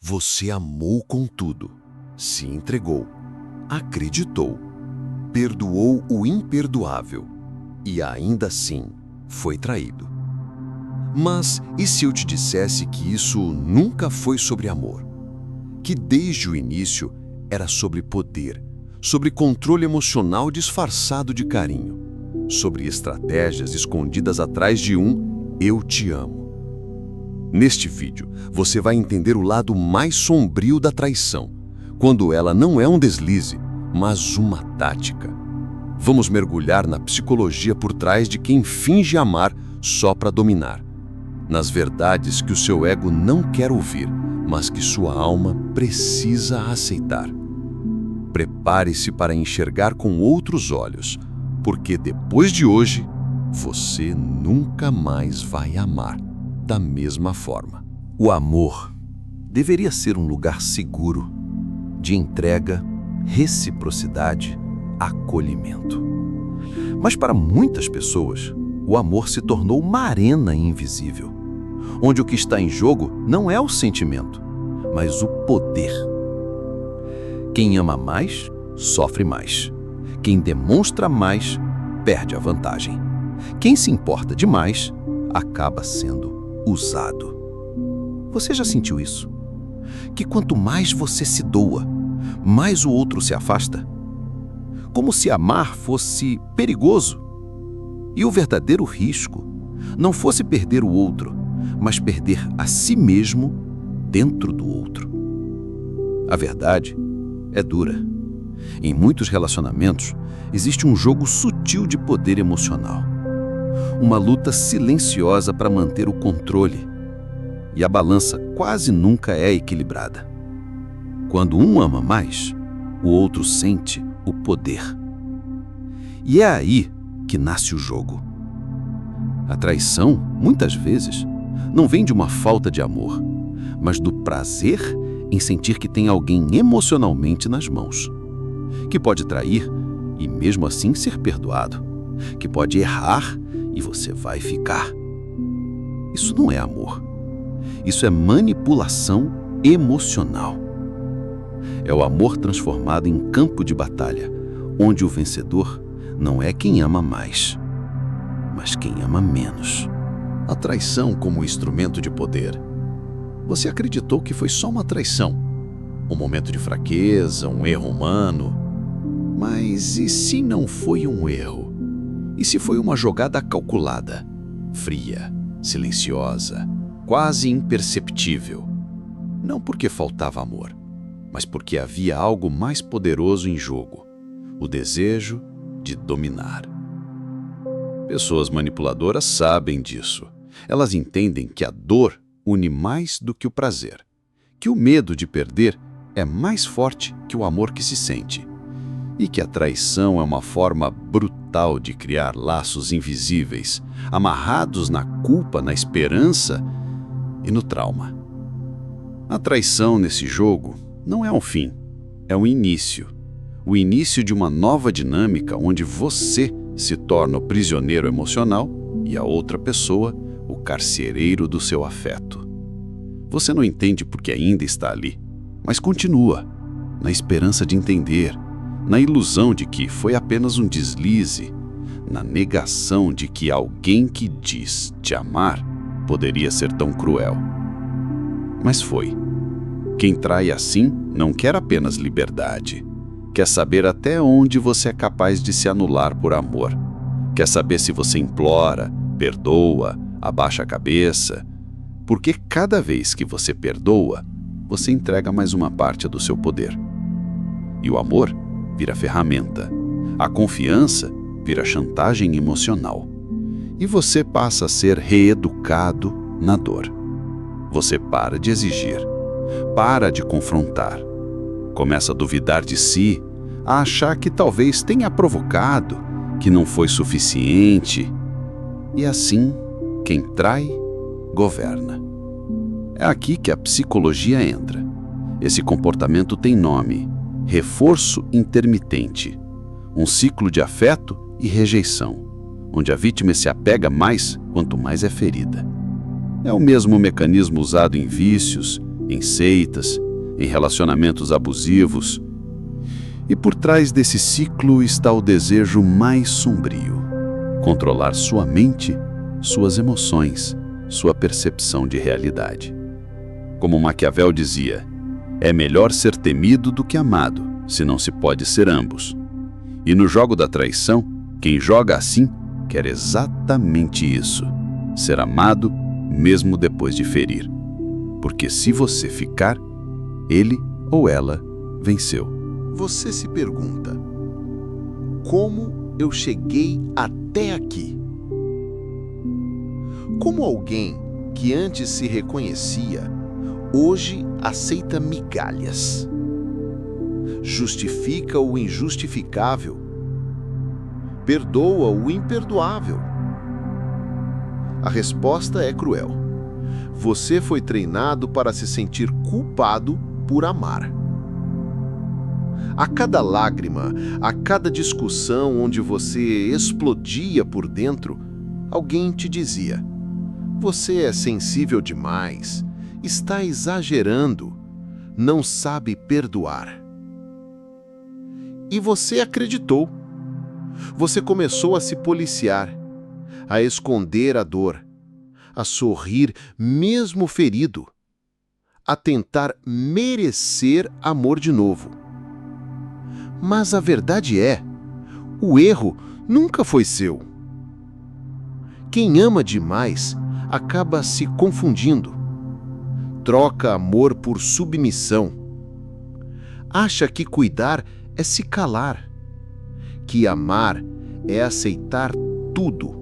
Você amou com tudo, se entregou, acreditou, perdoou o imperdoável e ainda assim foi traído. Mas e se eu te dissesse que isso nunca foi sobre amor? Que desde o início era sobre poder, sobre controle emocional disfarçado de carinho, sobre estratégias escondidas atrás de um "eu te amo". Neste vídeo, você vai entender o lado mais sombrio da traição, quando ela não é um deslize, mas uma tática. Vamos mergulhar na psicologia por trás de quem finge amar só para dominar, nas verdades que o seu ego não quer ouvir, mas que sua alma precisa aceitar. Prepare-se para enxergar com outros olhos, porque depois de hoje, você nunca mais vai amar da mesma forma. O amor deveria ser um lugar seguro, de entrega, reciprocidade, acolhimento. Mas para muitas pessoas, o amor se tornou uma arena invisível, onde o que está em jogo não é o sentimento, mas o poder. Quem ama mais, sofre mais. Quem demonstra mais, perde a vantagem. Quem se importa demais, acaba sendo usado. Você já sentiu isso? Que quanto mais você se doa, mais o outro se afasta? Como se amar fosse perigoso. E o verdadeiro risco não fosse perder o outro, mas perder a si mesmo dentro do outro. A verdade é dura. Em muitos relacionamentos, existe um jogo sutil de poder emocional. Uma luta silenciosa para manter o controle. E a balança quase nunca é equilibrada. Quando um ama mais, o outro sente o poder. E é aí que nasce o jogo. A traição, muitas vezes, não vem de uma falta de amor, mas do prazer em sentir que tem alguém emocionalmente nas mãos. Que pode trair e mesmo assim ser perdoado. Que pode errar e você vai ficar. Isso não é amor. Isso é manipulação emocional. É o amor transformado em campo de batalha, onde o vencedor não é quem ama mais, mas quem ama menos. A traição como instrumento de poder. Você acreditou que foi só uma traição, um momento de fraqueza, um erro humano. Mas e se não foi um erro? E se foi uma jogada calculada, fria, silenciosa, quase imperceptível? Não porque faltava amor, mas porque havia algo mais poderoso em jogo: o desejo de dominar. Pessoas manipuladoras sabem disso. Elas entendem que a dor une mais do que o prazer, que o medo de perder é mais forte que o amor que se sente, e que a traição é uma forma brutal de criar laços invisíveis, amarrados na culpa, na esperança e no trauma. A traição nesse jogo não é um fim, é um início. O início de uma nova dinâmica onde você se torna o prisioneiro emocional e a outra pessoa o carcereiro do seu afeto. Você não entende porque ainda está ali, mas continua, na esperança de entender, na ilusão de que foi apenas um deslize, na negação de que alguém que diz te amar poderia ser tão cruel. Mas foi. Quem trai assim não quer apenas liberdade. Quer saber até onde você é capaz de se anular por amor. Quer saber se você implora, perdoa, abaixa a cabeça. Porque cada vez que você perdoa, você entrega mais uma parte do seu poder. E o amor vira ferramenta. A confiança vira chantagem emocional. E você passa a ser reeducado na dor. Você para de exigir, para de confrontar. Começa a duvidar de si, a achar que talvez tenha provocado, que não foi suficiente. E assim, quem trai, governa. É aqui que a psicologia entra. Esse comportamento tem nome: reforço intermitente. Um ciclo de afeto e rejeição, onde a vítima se apega mais quanto mais é ferida. É o mesmo mecanismo usado em vícios, em seitas, em relacionamentos abusivos. E por trás desse ciclo está o desejo mais sombrio: controlar sua mente, suas emoções, sua percepção de realidade. Como Maquiavel dizia, é melhor ser temido do que amado, se não se pode ser ambos. E no jogo da traição, quem joga assim quer exatamente isso: ser amado mesmo depois de ferir. Porque se você ficar, ele ou ela venceu. Você se pergunta: como eu cheguei até aqui? Como alguém que antes se reconhecia, hoje aceita migalhas? Justifica o injustificável? Perdoa o imperdoável? A resposta é cruel. Você foi treinado para se sentir culpado por amar. A cada lágrima, a cada discussão onde você explodia por dentro, alguém te dizia: você é sensível demais, está exagerando, não sabe perdoar. E você acreditou. Você começou a se policiar, a esconder a dor, a sorrir mesmo ferido, a tentar merecer amor de novo. Mas a verdade é, o erro nunca foi seu. Quem ama demais acaba se confundindo. Troca amor por submissão. Acha que cuidar é se calar, que amar é aceitar tudo,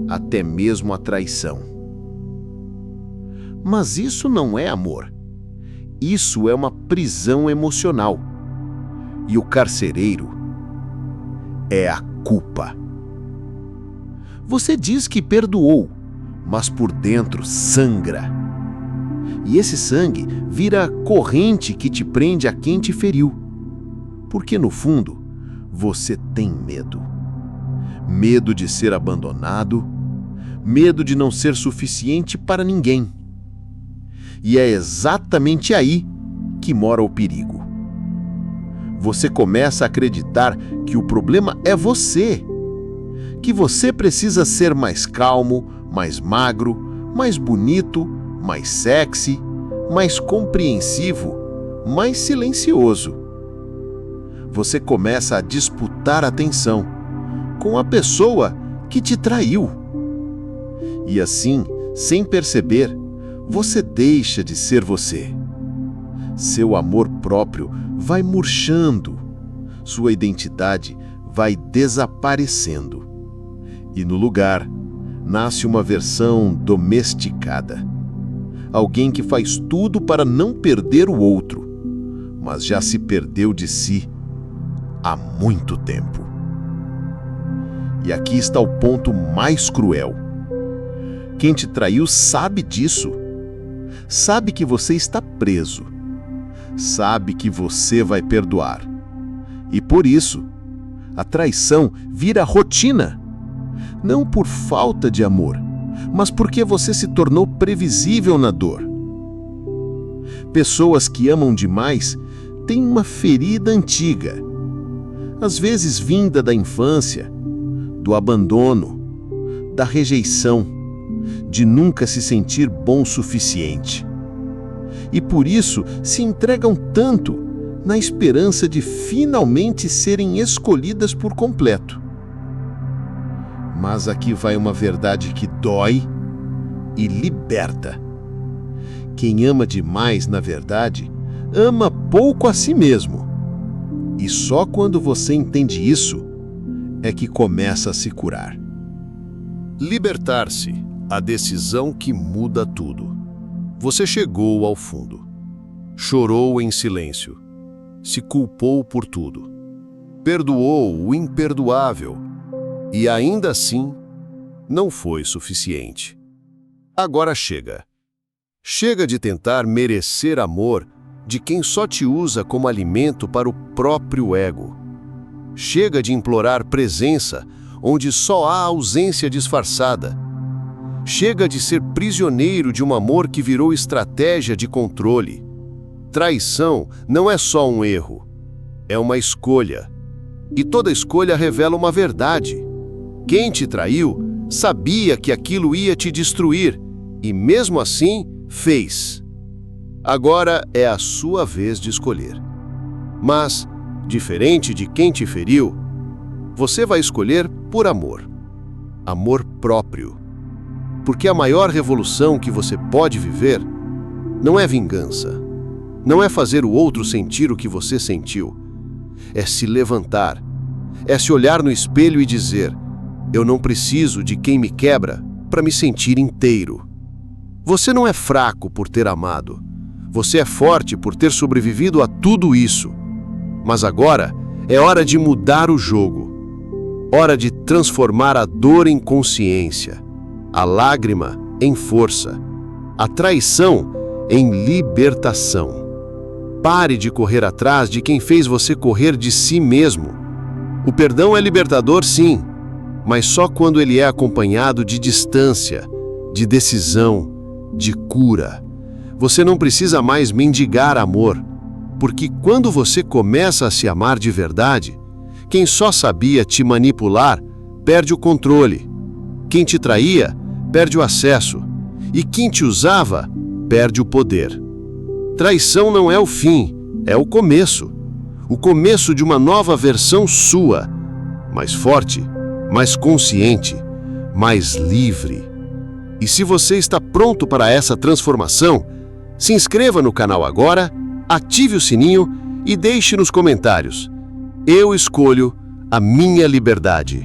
até mesmo a traição. Mas isso não é amor. Isso é uma prisão emocional. E o carcereiro é a culpa. Você diz que perdoou, mas por dentro sangra. E esse sangue vira a corrente que te prende a quem te feriu. Porque no fundo, você tem medo. Medo de ser abandonado, medo de não ser suficiente para ninguém. E é exatamente aí que mora o perigo. Você começa a acreditar que o problema é você, que você precisa ser mais calmo, mais magro, mais bonito, mais sexy, mais compreensivo, mais silencioso. Você começa a disputar atenção com a pessoa que te traiu. E assim, sem perceber, você deixa de ser você. Seu amor próprio vai murchando, sua identidade vai desaparecendo. E no lugar, nasce uma versão domesticada. Alguém que faz tudo para não perder o outro, mas já se perdeu de si há muito tempo. E aqui está o ponto mais cruel. Quem te traiu sabe disso. Sabe que você está preso. Sabe que você vai perdoar. E por isso, a traição vira rotina. Não por falta de amor, mas porque você se tornou previsível na dor. Pessoas que amam demais têm uma ferida antiga, às vezes vinda da infância, do abandono, da rejeição, de nunca se sentir bom o suficiente. E por isso se entregam tanto na esperança de finalmente serem escolhidas por completo. Mas aqui vai uma verdade que dói e liberta. Quem ama demais, na verdade, ama pouco a si mesmo. E só quando você entende isso, é que começa a se curar. Libertar-se, a decisão que muda tudo. Você chegou ao fundo. Chorou em silêncio. Se culpou por tudo. Perdoou o imperdoável. E ainda assim, não foi suficiente. Agora chega. Chega de tentar merecer amor de quem só te usa como alimento para o próprio ego. Chega de implorar presença onde só há ausência disfarçada. Chega de ser prisioneiro de um amor que virou estratégia de controle. Traição não é só um erro, é uma escolha. E toda escolha revela uma verdade. Quem te traiu sabia que aquilo ia te destruir e, mesmo assim, fez. Agora é a sua vez de escolher. Mas, diferente de quem te feriu, você vai escolher por amor. Amor próprio. Porque a maior revolução que você pode viver não é vingança. Não é fazer o outro sentir o que você sentiu. É se levantar. É se olhar no espelho e dizer: eu não preciso de quem me quebra para me sentir inteiro. Você não é fraco por ter amado. Você é forte por ter sobrevivido a tudo isso. Mas agora é hora de mudar o jogo. Hora de transformar a dor em consciência, a lágrima em força, a traição em libertação. Pare de correr atrás de quem fez você correr de si mesmo. O perdão é libertador, sim, mas só quando ele é acompanhado de distância, de decisão, de cura. Você não precisa mais mendigar amor, porque quando você começa a se amar de verdade, quem só sabia te manipular perde o controle. Quem te traía perde o acesso. E quem te usava perde o poder. Traição não é o fim, é o começo. O começo de uma nova versão sua, mais forte, mais consciente, mais livre. E se você está pronto para essa transformação, se inscreva no canal agora, ative o sininho e deixe nos comentários: eu escolho a minha liberdade.